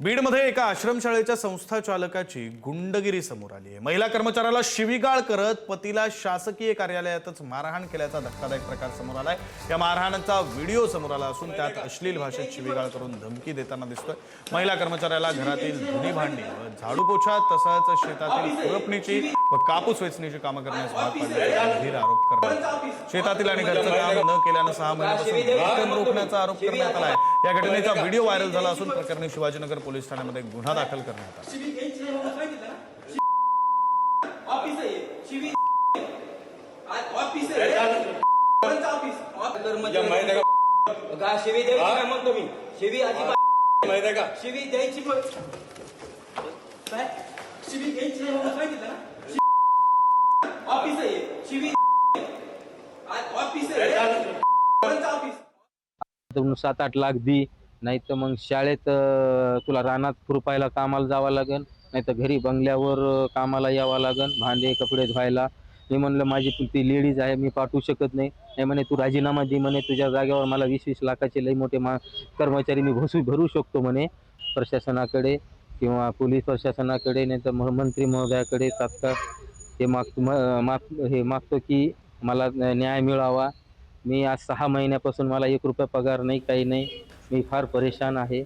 बीडमध्ये एका आश्रमशाळेच्या संस्थाचालकाची गुंडगिरी समोर आली आहे। महिला कर्मचाऱ्याला शिवीगाळ करत पतीला शासकीय कार्यालयातच मारहाण केल्याचा धक्कादायक प्रकार समोर आलाय। या मारहाणीचा व्हिडिओ समोर आला असून त्यात अश्लील भाषेत शिवीगाळ करून धमकी देताना दिसतोय। महिला कर्मचाऱ्याला घरातील धुणी भांडी व झाडू पोछा तसंच शेतातील खुरपणीची व कापूस वेचणीची कामं करण्यास भाग पाडल्याचा गंभीर आरोप करण्यात आला। शेतातील आणि घरचं काम न केल्यानं 6 महिन्यापासून वेतन रोखण्याचा आरोप करण्यात आलाय। या घटनेचा व्हिडिओ व्हायरल झाला असून प्रकरणी शिवाजीनगर पोलीस ठाण्यामध्ये गुन्हा दाखल करण्यात आला। तुम्ही 7-8 लाख दी, नाही तर मग शाळेत तुला रानात खुरपायला कामाला जावं लागेल, नाही तर घरी बंगल्यावर कामाला यावं लागेल, भांडे कपडे धुवायला। मी म्हणलं माझी ती लेडीज आहे, मी पाठवू शकत नाही। नाही म्हणे तू राजीनामा दे म्हणे, तुझ्या जागेवर मला 20-20 लाखाचे लई मोठे कर्मचारी मी भरू शकतो म्हणे। प्रशासनाकडे किंवा पोलीस प्रशासनाकडे नाही तर मंत्री महोदयाकडे तात्काळ हे मागतो की मला न्याय मिळावा। मी आज 6 महिन्यापासून मला 1 रुपया पगार नाही, काही नाही। मी फार परेशान आहे।